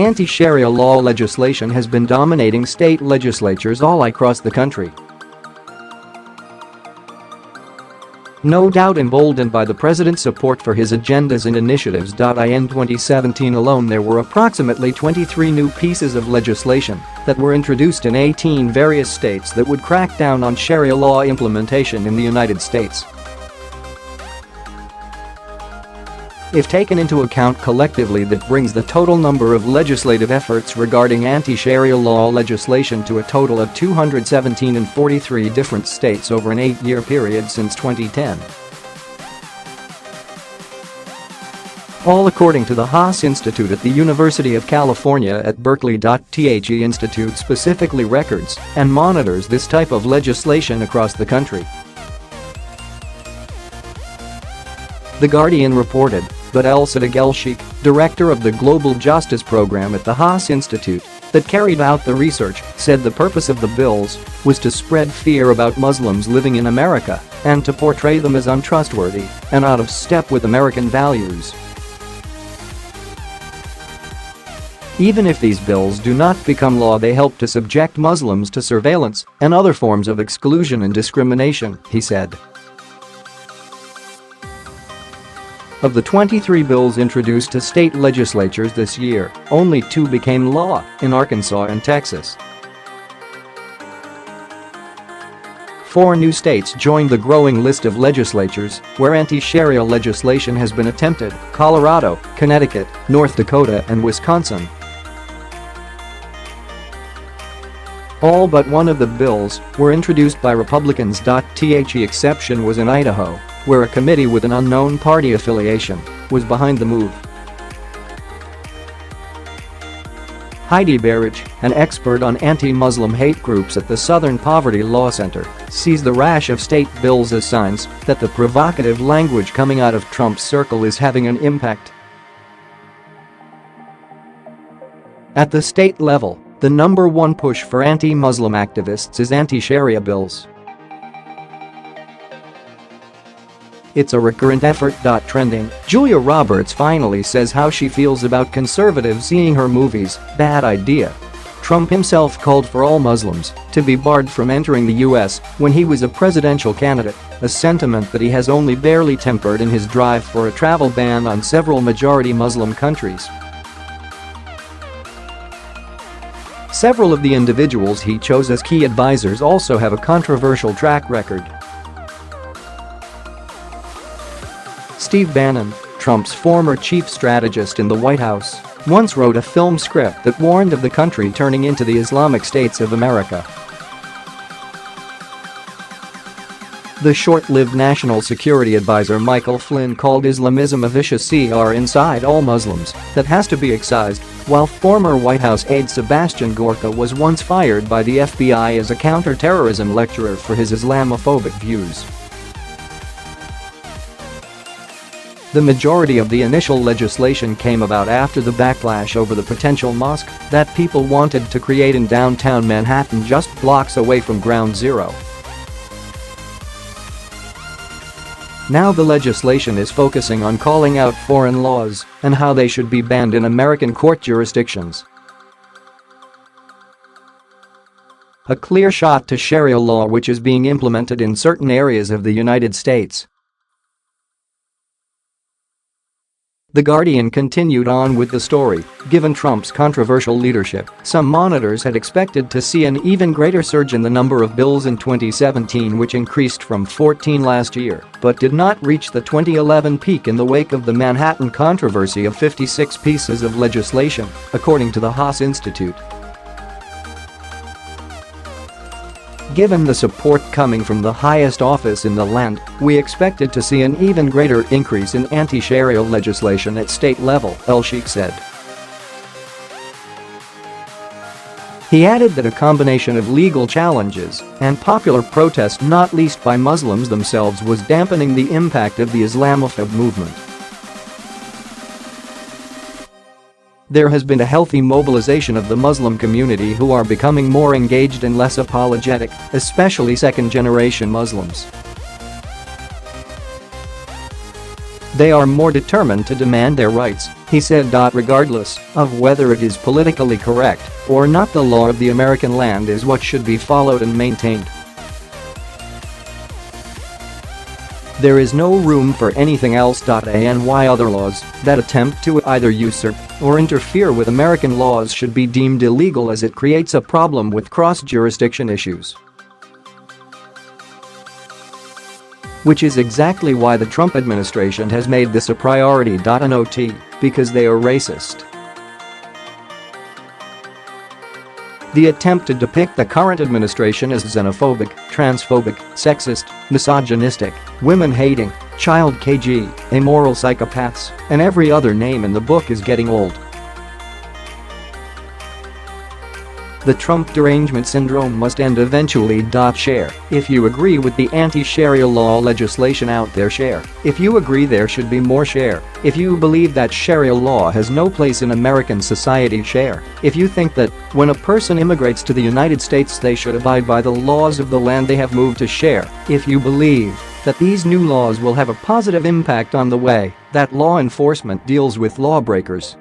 Anti-Sharia law legislation has been dominating state legislatures all across the country. No doubt emboldened by the president's support for his agendas and initiatives. In 2017 alone, there were approximately 23 new pieces of legislation that were introduced in 18 various states that would crack down on Sharia law implementation in the United States. If taken into account collectively, that brings the total number of legislative efforts regarding anti-Sharia law legislation to a total of 217 in 43 different states over an 8-year period since 2010. All according to the Haas Institute at the University of California at Berkeley.The Institute specifically records and monitors this type of legislation across the country. The Guardian reported that Elsadig Elsheikh, director of the Global Justice Program at the Haas Institute that carried out the research, said the purpose of the bills was to spread fear about Muslims living in America and to portray them as untrustworthy and out of step with American values. Even if these bills do not become law, they help to subject Muslims to surveillance and other forms of exclusion and discrimination, he said. Of the 23 bills introduced to state legislatures this year, only 2 became law in Arkansas and Texas. 4 new states joined the growing list of legislatures where anti-Sharia legislation has been attempted: Colorado, Connecticut, North Dakota, and Wisconsin. All but one of the bills were introduced by Republicans. The exception was in Idaho, where a committee with an unknown party affiliation was behind the move. Heidi Beirich, an expert on anti-Muslim hate groups at the Southern Poverty Law Center, sees the rash of state bills as signs that the provocative language coming out of Trump's circle is having an impact. At the state level, the number one push for anti-Muslim activists is anti-Sharia bills. It's a recurrent effort. Trending, Julia Roberts finally says how she feels about conservatives seeing her movies, Bad Idea. Trump himself called for all Muslims to be barred from entering the U.S. when he was a presidential candidate, a sentiment that he has only barely tempered in his drive for a travel ban on several majority Muslim countries. Several of the individuals he chose as key advisors also have a controversial track record. Steve Bannon, Trump's former chief strategist in the White House, once wrote a film script that warned of the country turning into the Islamic States of America. The short-lived national security advisor Michael Flynn called Islamism a vicious CR inside all Muslims that has to be excised, while former White House aide Sebastian Gorka was once fired by the FBI as a counter-terrorism lecturer for his Islamophobic views. The majority of the initial legislation came about after the backlash over the potential mosque that people wanted to create in downtown Manhattan, just blocks away from Ground Zero. Now the legislation is focusing on calling out foreign laws and how they should be banned in American court jurisdictions. A clear shot to Sharia law which is being implemented in certain areas of the United States. The Guardian continued on with the story. Given Trump's controversial leadership, some monitors had expected to see an even greater surge in the number of bills in 2017, which increased from 14 last year, but did not reach the 2011 peak in the wake of the Manhattan controversy of 56 pieces of legislation, according to the Haas Institute. Given the support coming from the highest office in the land, we expected to see an even greater increase in anti-Sharia legislation at state level, Elsheikh said. He added that a combination of legal challenges and popular protest, not least by Muslims themselves, was dampening the impact of the Islamophobe movement. There has been a healthy mobilization of the Muslim community, who are becoming more engaged and less apologetic, especially second-generation Muslims. They are more determined to demand their rights, He said. Regardless of whether it is politically correct or not, the law of the American land is what should be followed and maintained. There is no room for anything else. And why other laws that attempt to either usurp or interfere with American laws should be deemed illegal, as it creates a problem with cross-jurisdiction issues. Which is exactly why the Trump administration has made this a priority. Not because they are racist. The attempt to depict the current administration as xenophobic, transphobic, sexist, misogynistic, women-hating, child KG, amoral psychopaths, and every other name in the book is getting old. The Trump derangement syndrome must end eventually. Share if you agree with the anti-Sharia law legislation out there. Share if you agree there should be more. Share if you believe that Sharia law has no place in American society. Share if you think that when a person immigrates to the United States they should abide by the laws of the land they have moved to. Share if you believe that these new laws will have a positive impact on the way that law enforcement deals with lawbreakers.